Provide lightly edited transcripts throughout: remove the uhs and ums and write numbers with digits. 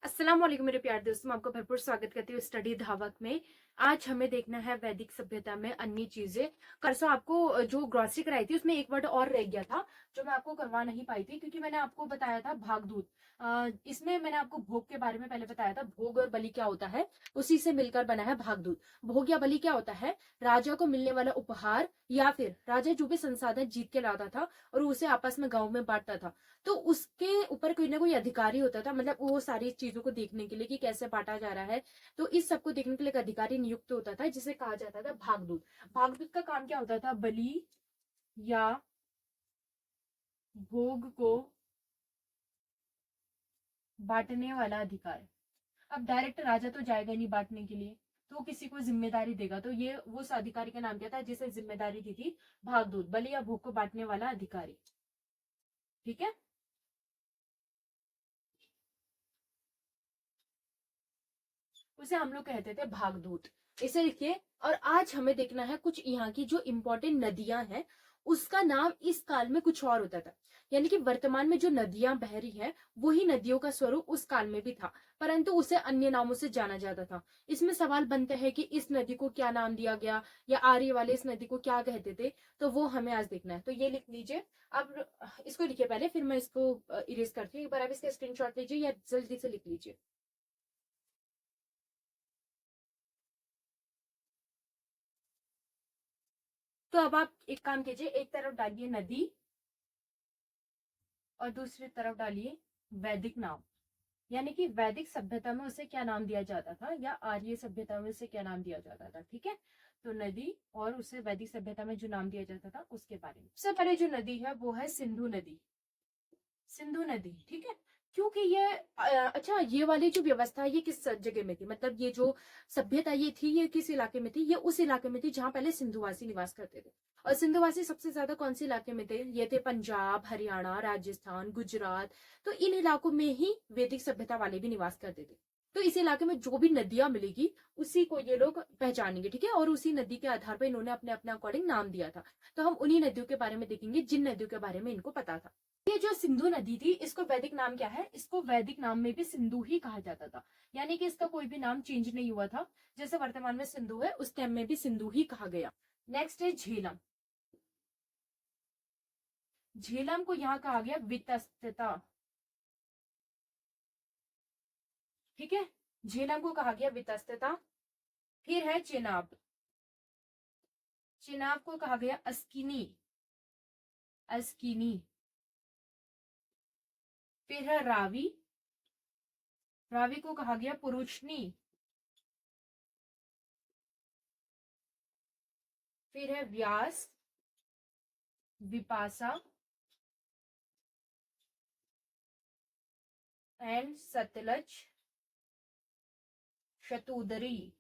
अस्सलाम वालेकुम मेरे प्यारे दोस्तों, मैं आपका भरपूर स्वागत करती हूँ स्टडी धावक में। आज हमें देखना है वैदिक सभ्यता में अन्य चीजें। परसों आपको जो ग्रॉसरी कराई थी उसमें एक वर्ड और रह गया था जो मैं आपको करवा नहीं पाई थी, क्योंकि मैंने आपको बताया था भागदूत। इसमें मैंने आपको भोग के बारे में पहले बताया था। भोग और बलि क्या होता है, उसी से मिलकर बना है भागदूत। भोग या बलि क्या होता है, राजा को मिलने वाला उपहार, या फिर राजा जो भी संसाधन जीत के लाता था और उसे आपस में गाँव में बांटता था, तो उसके ऊपर कोई ना कोई अधिकारी होता था, मतलब वो सारी चीजों को देखने के लिए कि कैसे बांटा जा रहा है। तो इस सब को देखने के लिए एक अधिकारी नियुक्त होता था जिसे कहा जाता था भागदूत। भागदूत का काम क्या होता था, बलि या भोग को बांटने वाला अधिकार। अब डायरेक्ट राजा तो जाएगा नहीं बांटने के लिए, तो किसी को जिम्मेदारी देगा। तो ये उस अधिकारी का नाम क्या था जिसे जिम्मेदारी दी थी, भागदूत, बलि या भोग को बांटने वाला अधिकारी। ठीक है, उसे हम लोग कहते थे भागदूत। इसे लिखिए। और आज हमें देखना है कुछ यहाँ की जो इंपॉर्टेंट नदियां हैं, उसका नाम इस काल में कुछ और होता था। यानी कि वर्तमान में जो नदियां बह रही हैं, वही नदियों का स्वरूप उस काल में भी था, परंतु उसे अन्य नामों से जाना जाता था। इसमें सवाल बनते हैं कि इस नदी को क्या नाम दिया गया, या आर्य वाले इस नदी को क्या कहते थे, तो वो हमें आज देखना है। तो ये लिख लीजिए। अब इसको लिखिए पहले, फिर मैं इसको इरेज करती हूँ। एक बार आप इसका स्क्रीनशॉट लीजिए या जल्दी से लिख लीजिए। तो अब आप एक काम कीजिए, एक तरफ डालिए नदी और दूसरी तरफ डालिए वैदिक नाम। यानी कि वैदिक सभ्यता में उसे क्या नाम दिया जाता था, या आर्य सभ्यता में उसे क्या नाम दिया जाता था। ठीक है, तो नदी और उसे वैदिक सभ्यता में जो नाम दिया जाता था उसके बारे में। सबसे पहले जो नदी है वो है सिंधु नदी। सिंधु नदी, ठीक है। क्योंकि ये अच्छा, ये वाली जो व्यवस्था है ये किस जगह में थी, मतलब ये जो सभ्यता ये थी, ये किस इलाके में थी, ये उस इलाके में थी जहां पहले सिंधुवासी निवास करते थे। और सिंधुवासी सबसे ज्यादा कौन से इलाके में थे, ये थे पंजाब, हरियाणा, राजस्थान, गुजरात। तो इन इलाकों में ही वैदिक सभ्यता वाले भी निवास करते थे। तो इस इलाके में जो भी नदियां मिलेगी उसी को ये लोग पहचानेंगे, ठीक है। और उसी नदी के आधार पर इन्होंने अपने अपने अकॉर्डिंग नाम दिया था। तो हम उन्हीं नदियों के बारे में देखेंगे जिन नदियों के बारे में इनको पता था। ये जो सिंधु नदी थी, इसको वैदिक नाम क्या है, इसको वैदिक नाम में भी सिंधु ही कहा जाता था। यानी कि इसका कोई भी नाम चेंज नहीं हुआ था। जैसे वर्तमान में सिंधु है, उस टाइम में भी सिंधु ही कहा गया। नेक्स्ट है झेलम। झेलम को यहाँ कहा गया वितस्तता। ठीक है, झेलम को कहा गया वितस्तता। फिर है चेनाब। चेनाब को कहा गया अस्किनी। अस्किनी। फिर है रावी। रावी को कहा गया पुरुषनी। फिर है व्यास, विपासा एंड सतलज, शतुदरी।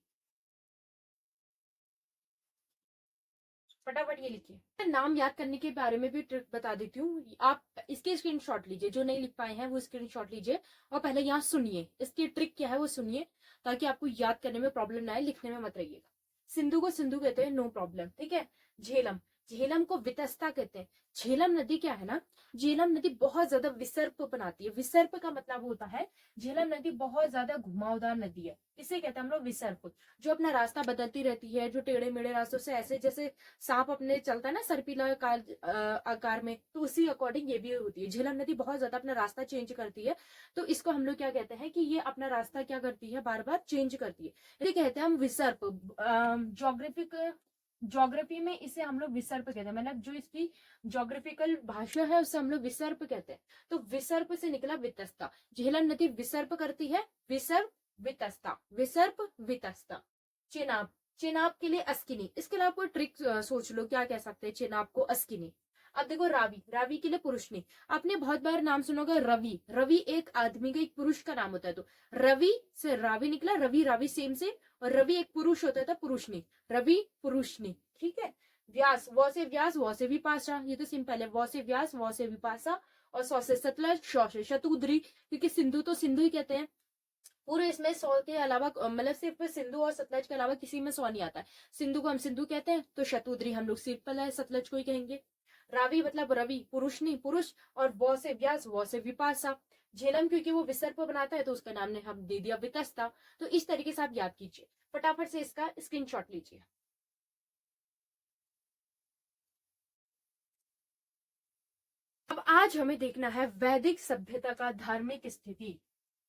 फटाफट ये लिखिए। नाम याद करने के बारे में भी ट्रिक बता देती हूँ। आप इसके स्क्रीनशॉट लीजिए, जो नहीं लिख पाए हैं वो स्क्रीनशॉट लीजिए और पहले यहाँ सुनिए। इसकी ट्रिक क्या है वो सुनिए, ताकि आपको याद करने में प्रॉब्लम ना आए, लिखने में मत रहिएगा। सिंधु को सिंधु कहते हैं, नो प्रॉब्लम, ठीक है। झेलम, झेलम को वितस्ता कहते हैं। झेलम नदी क्या है ना, झेलम नदी बहुत ज्यादा विसर्प बनाती है। विसर्प का मतलब होता है, झेलम नदी बहुत ज्यादा घुमावदार नदी है, इसे कहते हैं हम लोग विसर्प। जो अपना रास्ता बदलती रहती है, जो टेढ़े मेढ़े रास्तों से, ऐसे जैसे सांप अपने चलता है ना सर्पिला आकार में, तो उसी अकॉर्डिंग ये भी होती है। झेलम नदी बहुत ज्यादा अपना रास्ता चेंज करती है। तो इसको हम लोग क्या कहते हैं कि ये अपना रास्ता क्या करती है, बार बार चेंज करती है। इसे कहते हैं हम विसर्प। जोग्राफिक ज्योग्राफी में इसे हम लोग विसर्प कहते हैं, मतलब जो इसकी ज्योग्राफिकल भाषा है उसे हम लोग विसर्प कहते हैं। तो विसर्प से निकला वितस्ता। झेलम नदी विसर्प करती है, विसर्प वितस्ता, विसर्प वितस्ता। चेनाब, चेनाब के लिए अस्किनी। इसके अलावा कोई ट्रिक सोच लो, क्या कह सकते हैं चेनाब को अस्किनी। अब देखो रावी, रावी के लिए पुरुषनी। आपने बहुत बार नाम सुना होगा रवि। रवि एक आदमी का, एक पुरुष का नाम होता है। तो रवि से रावी निकला, रवि रावी सेम से। और रवि एक पुरुष होता था, पुरुषनी, रवि पुरुषनी, ठीक है। व्यास, व से व्यास, व से विपाशा, ये तो सिंपल है। व से व्यास, व से विपाशा, और सौ से सतलज, शौ से शतुद्री, क्योंकि सिंधु तो सिंधु ही कहते हैं। पूरे इसमें सौ के अलावा, मतलब सिर्फ सिंधु और सतलज के अलावा किसी में सौ नहीं आता है। सिंधु को हम सिंधु कहते हैं, तो शतुद्री हम लोग सिंपल है, सतलज को ही कहेंगे। रावी मतलब रवि, पुरुष नहीं, पुरुष। और वौ से व्यास, वौ से विपाशा। झेलम क्योंकि वो विसर्प बनाता है तो उसका नाम ने हम दे दिया वितस्ता। तो इस तरीके से आप याद कीजिए, फटाफट से इसका स्क्रीनशॉट लीजिए। अब आज हमें देखना है वैदिक सभ्यता का धार्मिक स्थिति।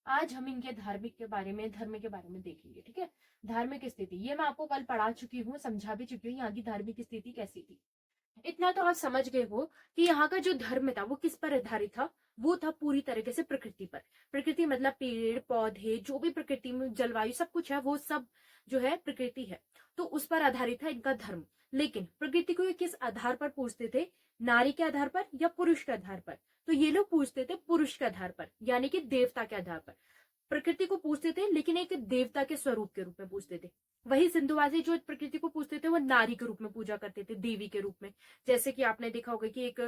आज हम इनके धार्मिक के बारे में, धर्म के बारे में देखेंगे, ठीक है। धार्मिक स्थिति ये मैं आपको कल पढ़ा चुकी हूँ, समझा भी चुकी हूँ यहाँ की धार्मिक स्थिति कैसी थी। इतना तो आप समझ गए हो कि यहाँ का जो धर्म था वो किस पर आधारित था। वो था पूरी तरीके से प्रकृति पर। प्रकृति मतलब पेड़ पौधे, जो भी प्रकृति में जलवायु सब कुछ है, वो सब जो है प्रकृति है, तो उस पर आधारित था इनका धर्म। लेकिन प्रकृति को ये किस आधार पर पूजते थे, नारी के आधार पर या पुरुष के आधार पर? तो ये लोग पूछते थे पुरुष के आधार पर, यानी कि देवता के आधार पर प्रकृति को पूछते थे, लेकिन एक देवता के स्वरूप के रूप में पूछते थे। वही सिंधुवासी जो प्रकृति को पूछते थे वो नारी के रूप में पूजा करते थे, देवी के रूप में। जैसे कि आपने देखा होगा कि एक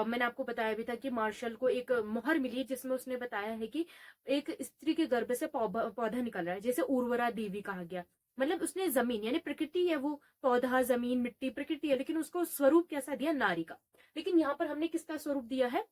मैंने आपको बताया भी था कि मार्शल को एक मोहर मिली जिसमें उसने बताया है कि एक स्त्री के गर्भ से पौधा निकल रहा है, जैसे उर्वरा देवी कहा गया। मतलब उसने जमीन यानी प्रकृति है, वो पौधा जमीन मिट्टी प्रकृति है, लेकिन उसको स्वरूप कैसा दिया, नारी का। लेकिन यहाँ पर हमने किसका स्वरूप दिया है,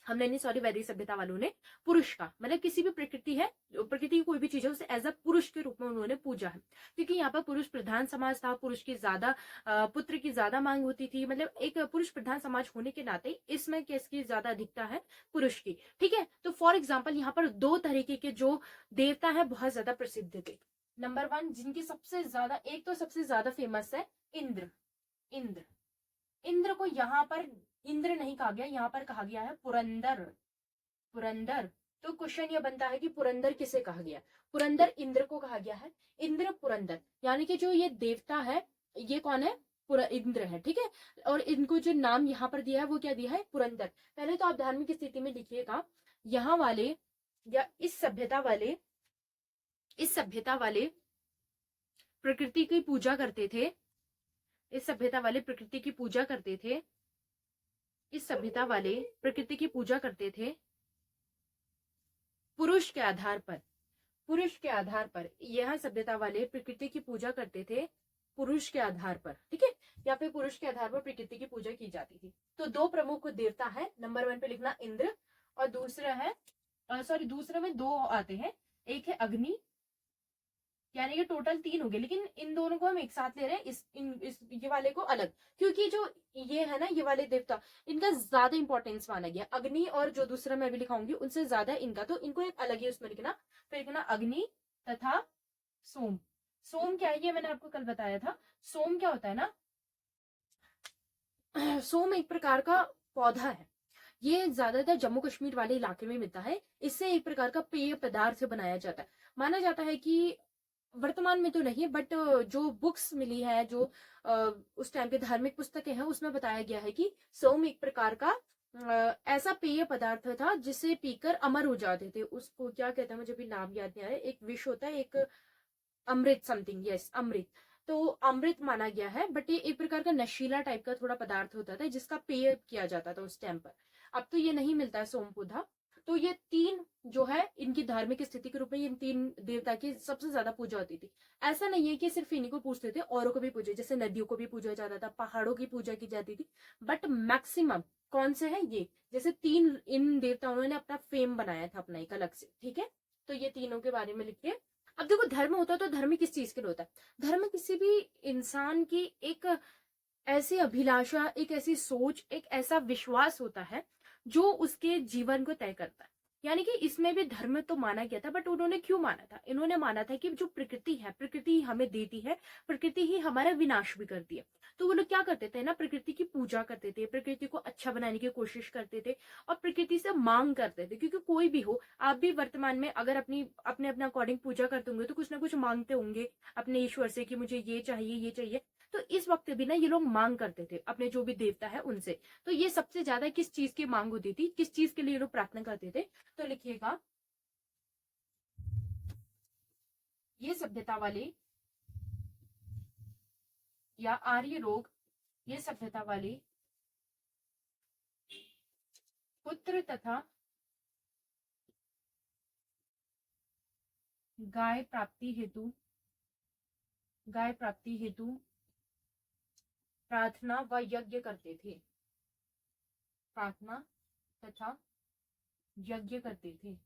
हमने नहीं, सॉरी, वैदिक सभ्यता वालों ने पुरुष का, मतलब किसी भी प्रकृति है, प्रकृति की कोई भी चीज है, उसे एज अ पुरुष के रूप में उन्होंने पूजा है। क्योंकि यहाँ पर पुरुष प्रधान समाज था, पुरुष की ज्यादा पुत्र की ज्यादा मांग होती थी, मतलब एक पुरुष प्रधान समाज होने के नाते इसमें किसकी ज्यादा अधिकता है, पुरुष की, ठीक है। तो फॉर एग्जाम्पल यहाँ पर दो तरीके के जो देवता है बहुत ज्यादा प्रसिद्ध थे। नंबर वन, जिनकी सबसे ज्यादा, एक तो सबसे ज्यादा फेमस है इंद्र। इंद्र इंद्र को यहाँ पर इंद्र नहीं कहा गया, यहाँ पर कहा गया है पुरंदर। पुरंदर। तो क्वेश्चन ये बनता है कि पुरंदर किसे कहा गया, पुरंदर इंद्र को कहा गया है। इंद्र पुरंदर, यानी कि जो ये देवता है ये कौन है, इंद्र है, ठीक है। और इनको जो नाम यहाँ पर दिया है वो क्या दिया है, पुरंदर। पहले तो आप धार्मिक स्थिति में लिखिएगा, यहाँ वाले या इस सभ्यता वाले प्रकृति की पूजा करते थे। इस सभ्यता वाले प्रकृति की पूजा करते थे। इस सभ्यता वाले प्रकृति की पूजा करते थे पुरुष के आधार पर। पुरुष के आधार पर यह सभ्यता वाले प्रकृति की पूजा करते थे पुरुष के आधार पर, ठीक है। या फिर पुरुष के आधार पर प्रकृति की पूजा की जाती थी। तो दो प्रमुख देवता है, नंबर वन पे लिखना इंद्र, और दूसरा है दूसरे में दो आते हैं, एक है अग्नि, यानी कि टोटल तीन हो गए, लेकिन इन दोनों को हम एक साथ ले रहे हैं, ये वाले को अलग, क्योंकि जो ये है ना, ये वाले देवता, इनका ज्यादा इंपॉर्टेंस माना गया। अग्नि और जो दूसरा मैं भी लिखाऊंगी उनसे ज्यादा इनका, तो इनको एक अलग ही उसमें लिखना। फिर लिखना अग्नि तथा सोम। सोम क्या है, ये मैंने आपको कल बताया था। सोम क्या होता है ना, सोम एक प्रकार का पौधा है, ये ज्यादातर जम्मू कश्मीर वाले इलाके में मिलता है। इससे एक प्रकार का पेय पदार्थ बनाया जाता है। माना जाता है कि वर्तमान में तो नहीं, बट जो बुक्स मिली है, जो उस टाइम के धार्मिक पुस्तकें हैं, उसमें बताया गया है कि सोम एक प्रकार का ऐसा पेय पदार्थ था जिसे पीकर अमर हो जाते थे। उसको क्या कहते हैं, मुझे भी नाम याद नहीं आ रहा है, एक विष होता है, एक अमृत समथिंग, यस अमृत। तो अमृत माना गया है, बट ये एक प्रकार का नशीला टाइप का थोड़ा पदार्थ होता था जिसका पेय किया जाता था उस टाइम पर। अब तो ये नहीं मिलता है सोम पौधा। तो ये तीन जो है इनकी धार्मिक स्थिति के रूप में इन तीन देवता की सबसे ज्यादा पूजा होती थी। ऐसा नहीं है कि सिर्फ इन्हीं को पूजते थे, औरों को भी पूजे, जैसे नदियों को भी पूजा जाता था, पहाड़ों की पूजा की जाती थी, बट मैक्सिमम कौन से है ये, जैसे तीन इन देवताओं ने अपना फेम बनाया था अपना एक अलग से, ठीक है। तो ये तीनों के बारे में लिखिए। अब देखो, धर्म होता है तो धर्म किस चीज के लिए होता है, धर्म किसी भी इंसान की एक ऐसी अभिलाषा, एक ऐसी सोच, एक ऐसा विश्वास होता है जो उसके जीवन को तय करता है। यानी कि इसमें भी धर्म तो माना गया था, बट उन्होंने क्यों माना था, इन्होंने माना था कि जो प्रकृति है, प्रकृति हमें देती है, प्रकृति ही हमारा विनाश भी करती है। तो वो लोग क्या करते थे ना, प्रकृति की पूजा करते थे, प्रकृति को अच्छा बनाने की कोशिश करते थे, और प्रकृति से मांग करते थे। क्योंकि कोई भी हो, आप भी वर्तमान में अगर अपने अपने अकॉर्डिंग पूजा करते होंगे तो कुछ ना कुछ मांगते होंगे अपने ईश्वर से कि मुझे ये चाहिए, ये चाहिए। तो इस वक्त भी ना ये लोग मांग करते थे अपने जो भी देवता है उनसे। तो ये सबसे ज्यादा किस चीज की मांग होती थी, किस चीज के लिए लोग प्रार्थना करते थे, तो लिखिएगा, ये सभ्यता वाले या आर्य लोग, ये सभ्यता वाले पुत्र तथा गाय प्राप्ति हेतु, गाय प्राप्ति हेतु प्रार्थना व यज्ञ करते थे। प्रार्थना तथा यज्ञ करते थे।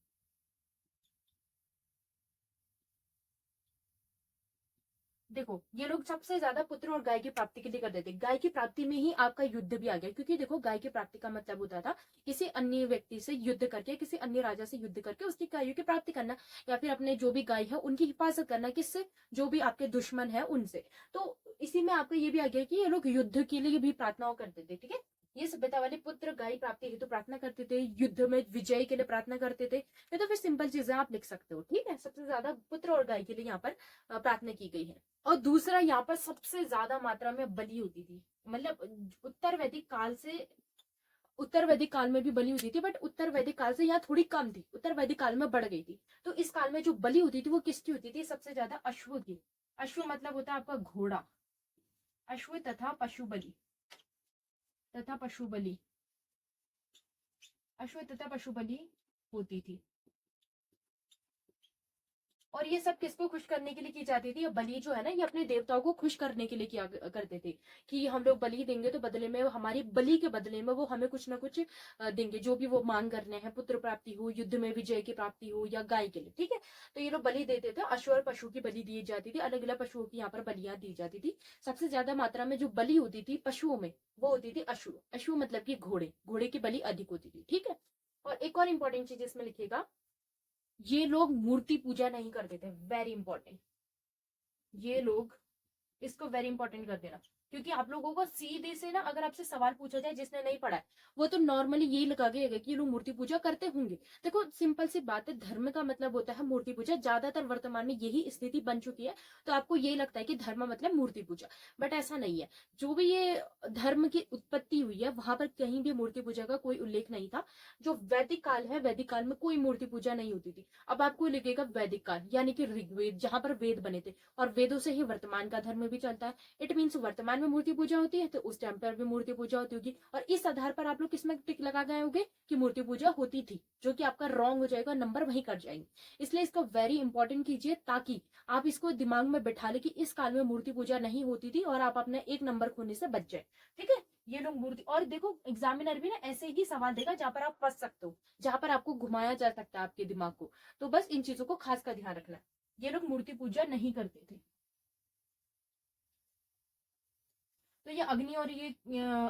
देखो ये लोग सबसे ज्यादा पुत्र और गाय की प्राप्ति के लिए करते थे। गाय की प्राप्ति में ही आपका युद्ध भी आ गया, क्योंकि देखो गाय की प्राप्ति का मतलब होता था किसी अन्य व्यक्ति से युद्ध करके, किसी अन्य राजा से युद्ध करके उसकी गायों की प्राप्ति करना, या फिर अपने जो भी गाय है उनकी हिफाजत करना, किससे, जो भी आपके दुश्मन है उनसे। तो इसी में आपका ये भी आ गया कि ये लोग युद्ध के लिए भी प्रार्थनाओं करते थे। ठीक है, ये सभ्यता वाले पुत्र गाय प्राप्ति हेतु प्रार्थना करते थे, युद्ध में विजय के लिए प्रार्थना करते थे। ये तो फिर सिंपल चीजें आप लिख सकते हो। ठीक है, सबसे ज्यादा पुत्र और गाय के लिए यहाँ पर प्रार्थना की गई है। और दूसरा, यहाँ पर सबसे ज्यादा मात्रा में बलि होती थी। मतलब उत्तर वैदिक काल में भी बलि होती थी, बट उत्तर वैदिक काल से यहाँ थोड़ी कम थी, उत्तर वैदिक काल में बढ़ गई थी। तो इस काल में जो बलि होती थी वो किसकी होती थी? सबसे ज्यादा अश्व की। अश्व मतलब होता है आपका घोड़ा। अश्व तथा पशु बलि, तथा पशु बलि, अश्व तथा पशु बलि होती थी। और ये सब किसको खुश करने के लिए की जाती थी? बलि जो है ना, ये अपने देवताओं को खुश करने के लिए किया करते थे कि हम लोग बलि देंगे तो बदले में, हमारी बलि के बदले में वो हमें कुछ ना कुछ देंगे, जो भी वो मांग करने हैं, पुत्र प्राप्ति हो, युद्ध में विजय की प्राप्ति हो, या गाय के लिए। ठीक है, तो ये लोग बलि देते थे। अश्व और पशु की बलि दी जाती थी, अलग अलग पशुओं की यहाँ पर बलियां दी जाती थी। सबसे ज्यादा मात्रा में जो बलि होती थी पशुओं में, वो होती थी अश्व। अश्व मतलब कि घोड़े, घोड़े की बलि अधिक होती थी। ठीक है, और एक और इंपॉर्टेंट चीज इसमें लिखिएगा, ये लोग मूर्ति पूजा नहीं करते थे। वेरी इंपॉर्टेंट, ये लोग, इसको वेरी इंपॉर्टेंट कर देना, क्योंकि आप लोगों को सीधे से ना अगर आपसे सवाल पूछा जाए जिसने नहीं पढ़ा है, वो तो नॉर्मली यही लगा के कि ये लोग मूर्ति पूजा करते होंगे। देखो सिंपल सी बात है, धर्म का मतलब होता है मूर्ति पूजा। ज्यादातर वर्तमान में यही स्थिति बन चुकी है, तो आपको यही लगता है कि धर्म मतलब मूर्ति पूजा, बट ऐसा नहीं है। जो भी ये धर्म की उत्पत्ति हुई है वहां पर कहीं भी मूर्ति पूजा का कोई उल्लेख नहीं था। जो वैदिक काल है, वैदिक काल में कोई मूर्ति पूजा नहीं होती थी। अब आपको लिखेगा वैदिक काल यानी कि ऋग्वेद, जहां पर वेद बने थे, और वेदों से ही वर्तमान का धर्म भी चलता है। इट मीन्स वर्तमान में मूर्ति पूजा होती है तो उस टाइम पर भी मूर्ति पूजा होती होगी, और इस आधार पर आप लोग किसमें टिक लगा गए होंगे कि मूर्ति पूजा होती थी, जो कि आपका रॉन्ग हो जाएगा, नंबर वहीं कट जाएंगे। इसलिए इसको वेरी इंपॉर्टेंट कीजिए, ताकि आप इसको दिमाग में बैठा ले कि इस काल में मूर्ति पूजा नहीं होती थी, और आप अपने एक नंबर खोने से बच जाए। ठीक है, ये लोग मूर्ति, और देखो एग्जामिनर भी ना ऐसे ही सवाल देगा जहां पर आप फंस सकते हो, जहां पर आपको घुमाया जा सकता है आपके दिमाग को। तो बस इन चीजों को खास कर ध्यान रखना। ये लोग मूर्ति पूजा नहीं करते थे। तो ये अग्नि और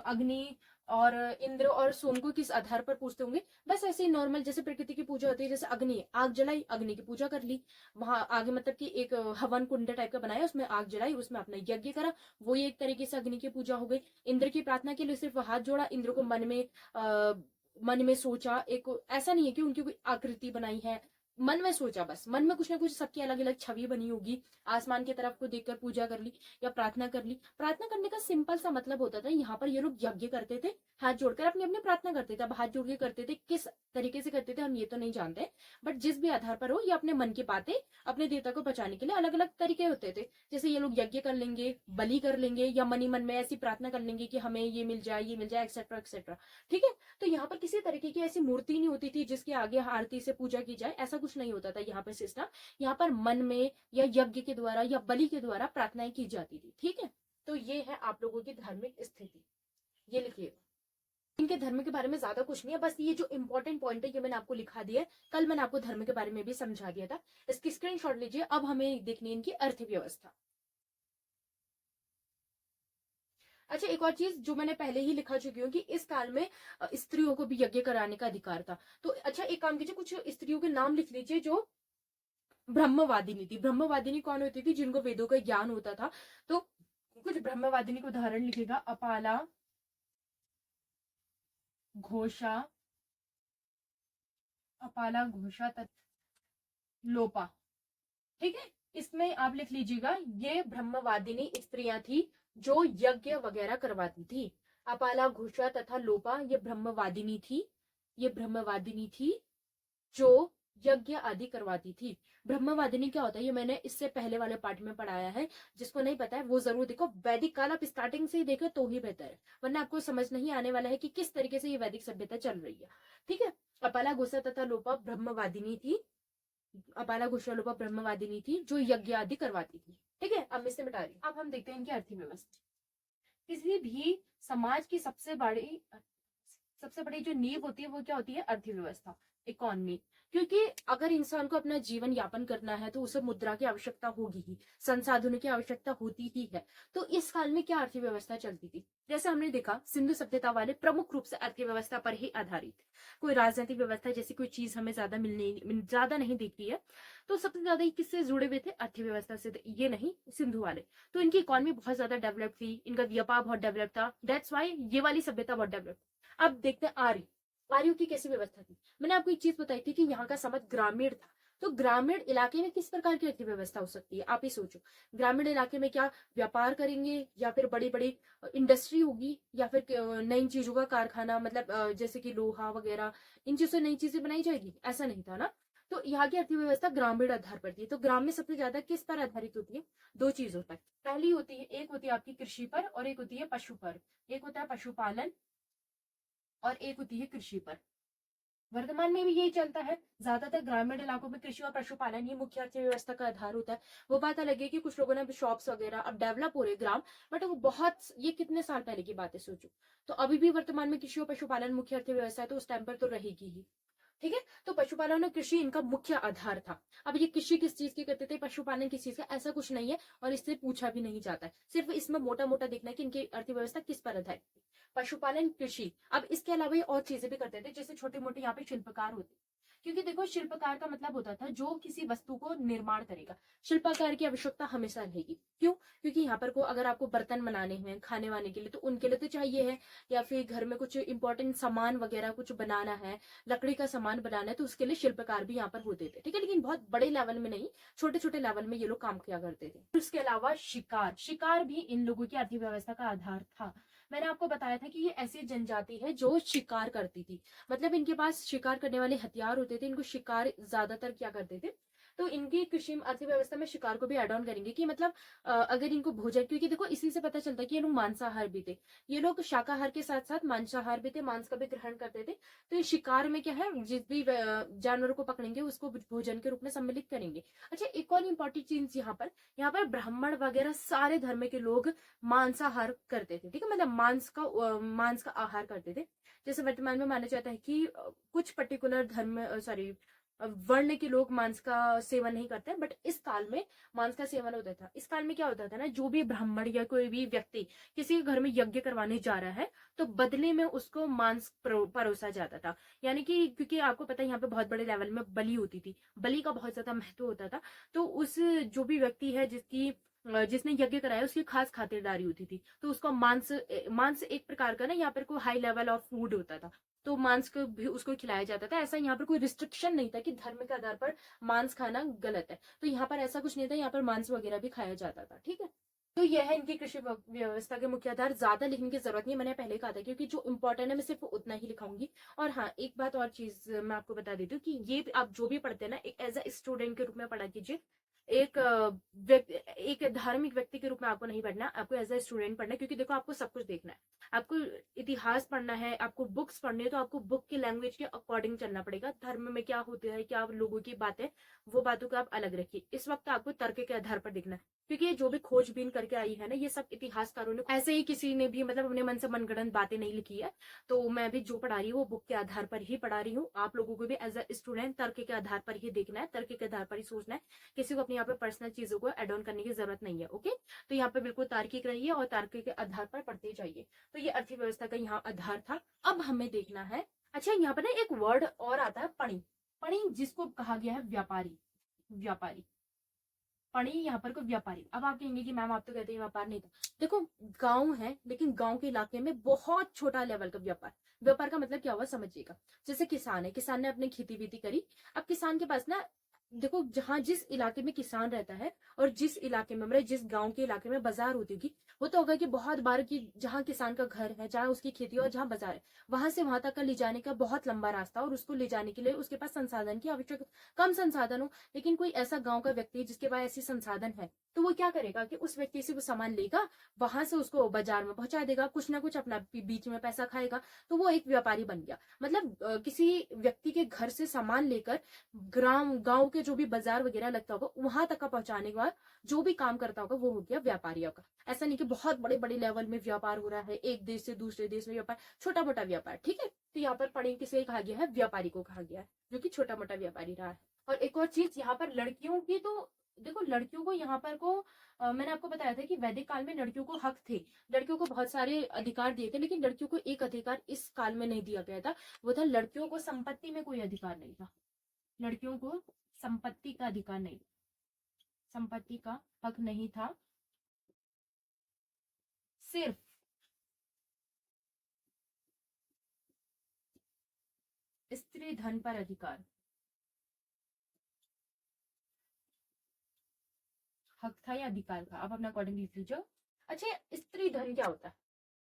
अग्नि और इंद्र और सोम को किस आधार पर पूछते होंगे? बस ऐसे ही नॉर्मल, जैसे प्रकृति की पूजा होती है, जैसे अग्नि, आग जलाई, अग्नि की पूजा कर ली। वहां आगे मतलब कि एक हवन कुंड टाइप का बनाया, उसमें आग जलाई, उसमें अपना यज्ञ करा, वो एक तरीके से अग्नि की पूजा हो गई। इंद्र की प्रार्थना के लिए सिर्फ हाथ जोड़ा, इंद्र को मन में सोचा। एक ऐसा नहीं है कि उनकी कोई आकृति बनाई है, मन में सोचा, बस मन में कुछ ना कुछ सबकी अलग अलग छवि बनी होगी, आसमान की तरफ को देखकर पूजा कर ली या प्रार्थना कर ली। प्रार्थना करने का सिंपल सा मतलब होता था, यहाँ पर ये लोग यज्ञ करते थे, हाथ जोड़कर अपनी अपनी प्रार्थना करते थे। अब हाथ जोड़ के करते थे, किस तरीके से करते थे हम ये तो नहीं जानते, बट जिस भी आधार पर हो, ये अपने मन की बातें अपने देवता को बचाने के लिए अलग अलग तरीके होते थे। जैसे ये लोग यज्ञ कर लेंगे, बलि कर लेंगे, या मन ही मन में ऐसी प्रार्थना कर लेंगे कि हमें ये मिल जाए, ये मिल जाए, एक्सेट्रा एक्सेट्रा। ठीक है, तो यहाँ पर किसी तरीके की ऐसी मूर्ति नहीं होती थी जिसके आगे आरती से पूजा की जाए, ऐसा कुछ नहीं होता था यहाँ पर सिस्टम। यहाँ पर मन में या यज्ञ के द्वारा या बलि के द्वारा प्रार्थनाएं की जाती थी। ठीक है, तो ये है आप लोगों की धार्मिक स्थिति, ये लिखिएगा। इनके धर्म के बारे में ज्यादा कुछ नहीं है, बस ये जो इंपॉर्टेंट पॉइंट है ये मैंने आपको लिखा दिया है। कल मैंने आपको धर्म के बारे में भी समझा दिया था, इसकी स्क्रीनशॉट लीजिए। अब हमें देखनी है इनकी अर्थव्यवस्था। अच्छा, एक और चीज जो मैंने पहले ही लिखा चुकी हूँ कि इस काल में स्त्रियों को भी यज्ञ कराने का अधिकार था। तो अच्छा, एक काम कीजिए, कुछ स्त्रियों के नाम लिख लीजिए जो ब्रह्मवादिनी थी। ब्रह्मवादिनी कौन होती थी? जिनको वेदों का ज्ञान होता था। तो कुछ ब्रह्मवादिनी को उदाहरण लिखेगा, अपाला, घोषा, अपाला, घोषा लोपा। ठीक है, इसमें आप लिख लीजिएगा, ये ब्रह्मवादिनी स्त्रियां थी जो यज्ञ वगैरह करवाती थी। अपाला, घोषा तथा लोपा ये ब्रह्मवादिनी थी, ये ब्रह्मवादिनी थी जो यज्ञ आदि करवाती थी। ब्रह्मवादिनी क्या होता है ये मैंने इससे पहले वाले पार्ट में पढ़ाया है, जिसको नहीं पता है वो जरूर देखो। वैदिक काल आप स्टार्टिंग से ही देखो तो ही बेहतर है, वरना आपको समझ नहीं आने वाला है कि किस तरीके से ये वैदिक सभ्यता चल रही है। ठीक है, अपाला, घोषा तथा लोपा ब्रह्मवादिनी थी, अपाला, घोषा, लोपा ब्रह्मवादिनी थी जो यज्ञ आदि करवाती थी। ठीक है, अब मैं इसे मिटा रही हूँ। अब हम देखते हैं इनकी अर्थव्यवस्था। किसी भी समाज की सबसे बड़ी जो नींव होती है वो क्या होती है? अर्थव्यवस्था। इकोनॉमी, क्योंकि अगर इंसान को अपना जीवन यापन करना है तो उसे मुद्रा की आवश्यकता होगी ही, संसाधनों की आवश्यकता होती ही है। तो इस काल में क्या अर्थव्यवस्था चलती थी? जैसे हमने देखा, सिंधु सभ्यता वाले प्रमुख रूप से अर्थव्यवस्था पर ही आधारित। कोई राजनीतिक व्यवस्था जैसी कोई चीज हमें ज्यादा नहीं दिखती है। तो सबसे ज्यादा ये किससे जुड़े हुए थे? अर्थव्यवस्था से। ये नहीं, सिंधु वाले। तो इनकी इकोनॉमी बहुत ज्यादा डेवलप थी, इनका व्यापार बहुत डेवलप था, दैट्स वाई ये वाली सभ्यता बहुत डेवलप। अब देखते हैं आर्य। आर्यों की कैसी व्यवस्था थी? मैंने आपको एक चीज बताई थी कि यहाँ का समाज ग्रामीण था। तो ग्रामीण इलाके में किस प्रकार की अर्थव्यवस्था हो सकती है? आप ही सोचो। ग्रामीण इलाके में क्या व्यापार करेंगे, या फिर बड़ी बड़ी इंडस्ट्री होगी, या फिर नई चीजों का कारखाना, मतलब जैसे कि लोहा वगैरह, इन चीजों से नई चीजें बनाई जाएगी? ऐसा नहीं था ना। तो यहाँ की अर्थव्यवस्था ग्रामीण आधार पर थी। तो ग्राम में सबसे ज्यादा किस पर आधारित होती है? दो चीजों पर। पहली होती है, एक होती है आपकी कृषि पर, और एक होती है पशु पर। एक होता है पशुपालन और एक होती है कृषि पर। वर्तमान में भी यही चलता है। ज्यादातर ग्रामीण इलाकों में कृषि और पशुपालन ही मुख्य अर्थव्यवस्था का आधार होता है। वो बात अलग है कि कुछ लोगों ने शॉप्स वगैरह अब डेवलप हो रहे ग्राम, बट वो बहुत, ये कितने साल पहले की बात है सोचो। तो अभी भी वर्तमान में कृषि और पशुपालन मुख्य अर्थव्यवस्था है, तो उस टाइम पर तो रहेगी ही। ठीक है। तो पशुपालन और कृषि इनका मुख्य आधार था। अब ये कृषि किस चीज की करते थे, पशुपालन किस चीज का, ऐसा कुछ नहीं है, और इससे पूछा भी नहीं जाता है। सिर्फ इसमें मोटा मोटा देखना है कि इनकी अर्थव्यवस्था किस पर आधारित थी। पशुपालन, कृषि। अब इसके अलावा ये और चीजें भी करते थे, जैसे छोटे मोटे यहाँ पे शिल्पकार होते। क्योंकि देखो, शिल्पकार का मतलब होता था जो किसी वस्तु को निर्माण करेगा। शिल्पकार की आवश्यकता हमेशा रहेगी। क्यों? क्योंकि यहाँ पर को अगर आपको बर्तन बनाने हैं खाने वाने के लिए, तो उनके लिए तो चाहिए है, या फिर घर में कुछ इंपॉर्टेंट सामान वगैरह कुछ बनाना है, लकड़ी का सामान बनाना है, तो उसके लिए शिल्पकार भी यहाँ पर होते थे। ठीक है, लेकिन बहुत बड़े लेवल में नहीं, छोटे छोटे लेवल में ये लोग काम किया करते थे। उसके अलावा शिकार, शिकार भी इन लोगों की अर्थव्यवस्था का आधार था। मैंने आपको बताया था कि ये ऐसी जनजाति है जो शिकार करती थी, मतलब इनके पास शिकार करने वाले हथियार होते थे, इनको शिकार ज्यादातर क्या करते थे। तो इनकी कृषि अर्थव्यवस्था में शिकार को भी एड ऑन करेंगे कि मतलब अगर इनको भोजन, क्योंकि देखो इसी से पता चलता है कि ये लोग मांसाहार भी थे। ये लोग शाकाहार के साथ साथ मांसाहार भी थे, मांस का भी ग्रहण करते थे। तो ये शिकार में क्या है, जिस भी जानवरों को पकड़ेंगे उसको भोजन के रूप में सम्मिलित करेंगे। अच्छा, एक और इम्पोर्टेंट चीज यहाँ पर ब्राह्मण वगैरह सारे धर्म के लोग मांसाहार करते थे। ठीक है, मतलब मांस का आहार करते थे। जैसे वर्तमान में माना जाता है कि कुछ पर्टिकुलर धर्म, सॉरी, वर्ण के लोग मांस का सेवन नहीं करते, बट इस काल में मांस का सेवन होता था। इस काल में क्या होता था ना, जो भी ब्राह्मण या कोई भी व्यक्ति किसी के घर में यज्ञ करवाने जा रहा है, तो बदले में उसको मांस परोसा जाता था। यानी कि क्योंकि आपको पता है यहाँ पे बहुत बड़े लेवल में बलि होती थी, बलि का बहुत ज्यादा महत्व होता था। तो उस जो भी व्यक्ति है जिसने यज्ञ कराया, उसकी खास खातिरदारी होती थी, तो उसको मांस एक प्रकार का ना यहाँ पर कोई हाई लेवल ऑफ फूड होता था, तो मांस को भी उसको खिलाया जाता था। ऐसा यहाँ पर कोई रिस्ट्रिक्शन नहीं था कि धर्म के आधार पर मांस खाना गलत है, तो यहाँ पर ऐसा कुछ नहीं था, यहाँ पर मांस वगैरह भी खाया जाता था। ठीक है, तो यह है इनकी कृषि व्यवस्था के मुख्य आधार। ज्यादा लिखने की जरूरत नहीं, मैंने पहले कहा था, क्योंकि जो इंपॉर्टेंट है मैं सिर्फ उतना ही लिखाऊंगी। और हाँ, एक बात और चीज मैं आपको बता देती हूँ कि ये आप जो भी पढ़ते हैं ना, एक एज अ स्टूडेंट के रूप में पढ़ा कीजिए। एक धार्मिक व्यक्ति के रूप में आपको नहीं पढ़ना, आपको एज अ स्टूडेंट पढ़ना है। क्योंकि देखो, आपको सब कुछ देखना है, आपको इतिहास पढ़ना है, आपको बुक्स पढ़नी है, तो आपको बुक की लैंग्वेज के अकॉर्डिंग चलना पड़ेगा। धर्म में क्या होता है, क्या लोगों की बातें, वो बातों को आप अलग रखिए। इस वक्त आपको तर्क के आधार पर देखना है, क्योंकि ये जो भी खोजबीन करके आई है ना, ये सब इतिहासकारों ने, ऐसे ही किसी ने भी मतलब अपने मन से मनगढ़ंत बातें नहीं लिखी है। तो मैं भी जो पढ़ा रही हूँ वो बुक के आधार पर ही पढ़ा रही हूँ। आप लोगों को भी एज अ स्टूडेंट तर्क के आधार पर ही देखना है, तर्क के आधार पर ही सोचना है। किसी को अपने यहाँ पे पर्सनल चीजों को एड ऑन करने की जरूरत नहीं है। ओके, तो यहाँ पे बिल्कुल तार्किक रहिए और तार्किक के आधार पर पढ़ते जाइए। तो ये अर्थव्यवस्था का यहाँ आधार था। अब हमें देखना है, अच्छा यहाँ पर ना एक वर्ड और आता है, पणी। पणी जिसको कहा गया है व्यापारी। व्यापारी, पणी यहाँ पर कोई व्यापारी। अब आप कहेंगे कि मैम आप तो कहते हैं व्यापार नहीं था। देखो, गांव है, लेकिन गांव के इलाके में बहुत छोटा लेवल का व्यापार। व्यापार का मतलब क्या हुआ समझिएगा। जैसे किसान है, किसान ने अपनी खेती बीती करी। अब किसान के पास ना, देखो, जहां जिस इलाके में किसान रहता है और जिस इलाके में, मतलब जिस गांव के इलाके में बाजार होती होगी, वो तो होगा कि बहुत बार की जहां किसान का घर है, जहां उसकी खेती और जहां बाजार है, वहां से वहां तक का ले जाने का बहुत लंबा रास्ता, और उसको ले जाने के लिए उसके पास संसाधन की आवश्यक, कम संसाधन हो। लेकिन कोई ऐसा गांव का व्यक्ति जिसके पास ऐसी संसाधन है, तो वो क्या करेगा कि उस व्यक्ति से वो सामान लेगा, वहां से उसको बाजार में पहुंचा देगा, कुछ ना कुछ अपना बीच में पैसा खाएगा, तो वो एक व्यापारी बन गया। मतलब किसी व्यक्ति के घर से सामान लेकर ग्राम गांव के जो भी बाजार वगैरह लगता होगा वहां तक का पहुंचाने के बाद जो भी काम करता होगा वो हो गया व्यापारियों का। ऐसा नहीं कि बहुत बड़े बड़े लेवल में व्यापार हो रहा है, एक देश से दूसरे देश में व्यापार, छोटा मोटा व्यापार, ठीक है। तो यहाँ पर पढ़े किसे कहा गया है, व्यापारी को कहा गया है, जो कि छोटा मोटा व्यापारी रहा है। और एक और चीज यहाँ पर लड़कियों की, तो देखो लड़कियों को यहाँ पर को मैंने आपको बताया था कि वैदिक काल में लड़कियों को हक थे, लड़कियों को बहुत सारे अधिकार दिए थे, लेकिन लड़कियों को एक अधिकार इस काल में नहीं दिया गया था, वो था लड़कियों को संपत्ति में कोई अधिकार नहीं था। लड़कियों को संपत्ति का अधिकार नहीं, संपत्ति का हक नहीं था, सिर्फ स्त्री धन पर अधिकार, हक था या अधिकार था, आप अपना अकॉर्डिंग लिख लीजिए। अच्छा, स्त्री धन क्या होता है?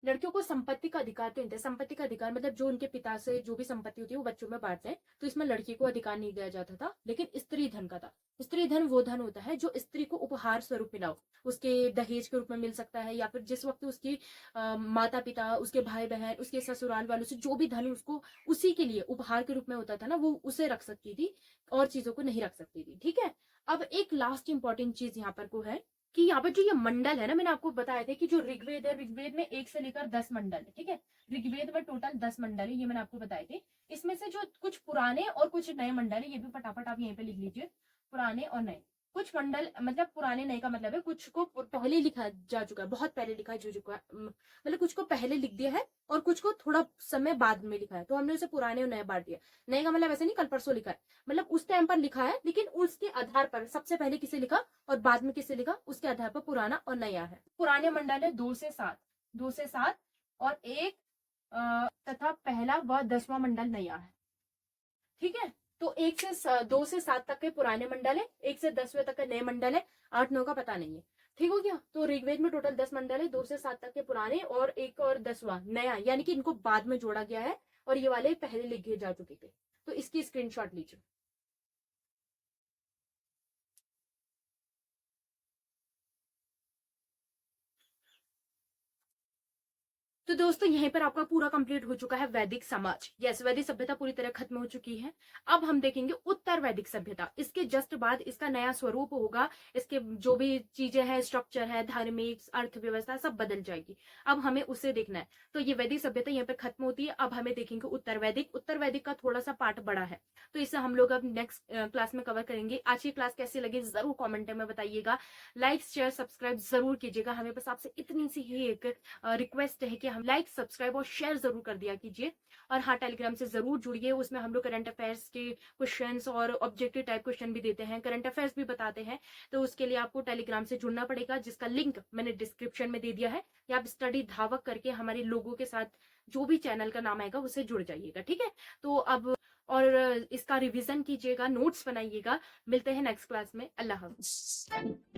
लड़कियों को संपत्ति का अधिकार तो नहीं था। संपत्ति का अधिकार मतलब जो उनके पिता से जो भी संपत्ति होती है वो बच्चों में बांटते हैं, तो इसमें लड़की को अधिकार नहीं दिया जाता था, लेकिन स्त्री धन का था। स्त्री धन वो धन होता है जो स्त्री को उपहार स्वरूप मिला हो, उसके दहेज के रूप में मिल सकता है, या फिर जिस वक्त उसकी माता पिता, उसके भाई बहन, उसके ससुराल वालों से जो भी धन उसको उसी के लिए उपहार के रूप में होता था ना, वो उसे रख सकती थी और चीजों को नहीं रख सकती थी, ठीक है। अब एक लास्ट इंपॉर्टेंट चीज यहाँ पर को है कि यहाँ पर जो ये मंडल है ना, मैंने आपको बताया था कि जो ऋग्वेद है, ऋग्वेद में 1 से लेकर 10 मंडल है, ठीक है। ऋग्वेद में टोटल 10 मंडल है, ये मैंने आपको बताए थे। इसमें से जो कुछ पुराने और कुछ नए मंडल है, ये भी फटाफट आप यहीं पे लिख लीजिए, पुराने और नए। कुछ मंडल मतलब पुराने नए का मतलब है कुछ को पहले लिखा जा चुका है, बहुत पहले लिखा जा चुका है, मतलब कुछ को पहले लिख दिया है और कुछ को थोड़ा समय बाद में लिखा है, तो हमने उसे पुराने और नए बांट दिया। नए का मतलब ऐसे नहीं कल परसों लिखा है, मतलब उस टाइम पर लिखा है, लेकिन उसके आधार पर सबसे पहले किसे लिखा और बाद में किसे लिखा, उसके आधार पर पुराना और नया है। पुराने मंडल है 2 से 7, 2 से 7 और एक तथा पहला व 10वां मंडल नया है, ठीक है। तो 2 से 7 तक के पुराने मंडल है, 1 से 10वें तक के नए मंडल है, 8-9 का पता नहीं है, ठीक हो गया। तो ऋग्वेद में टोटल 10 मंडल है, 2 से 7 तक के पुराने और एक और 10वां नया, यानी कि इनको बाद में जोड़ा गया है और ये वाले पहले लिखे जा चुके थे। तो इसकी स्क्रीनशॉट लीजिए। तो दोस्तों यहीं पर आपका पूरा कंप्लीट हो चुका है वैदिक समाज। यस, वैदिक सभ्यता पूरी तरह खत्म हो चुकी है। अब हम देखेंगे उत्तर वैदिक सभ्यता। इसके जस्ट बाद इसका नया स्वरूप होगा, इसके जो भी चीजें हैं, स्ट्रक्चर है, धार्मिक, अर्थव्यवस्था, सब बदल जाएगी। अब हमें उसे देखना है। तो ये वैदिक सभ्यता यहाँ पर खत्म होती है। अब हमें देखेंगे उत्तर वैदिक। उत्तर वैदिक का थोड़ा सा पार्ट बड़ा है, तो इसे हम लोग अब नेक्स्ट क्लास में कवर करेंगे। आज की क्लास कैसी लगी जरूर कॉमेंट में बताइएगा। लाइक शेयर सब्सक्राइब जरूर कीजिएगा। हमें बस आपसे इतनी सी ही एक रिक्वेस्ट है कि हम लाइक सब्सक्राइब और शेयर जरूर कर दिया कीजिए। और हाँ, टेलीग्राम से जरूर जुड़िए, उसमें हम लोग करंट अफेयर्स के क्वेश्चंस और ऑब्जेक्टिव टाइप क्वेश्चन भी देते हैं, करंट अफेयर्स भी बताते हैं। तो उसके लिए आपको टेलीग्राम से जुड़ना पड़ेगा, जिसका लिंक मैंने डिस्क्रिप्शन में दे दिया है, या आप स्टडी धावक करके हमारे लोगों के साथ जो भी चैनल का नाम आएगा उससे जुड़ जाइएगा, ठीक है। तो अब और इसका रिवीजन कीजिएगा, नोट्स बनाइएगा। मिलते हैं नेक्स्ट क्लास में। अल्लाह हाफ़िज़।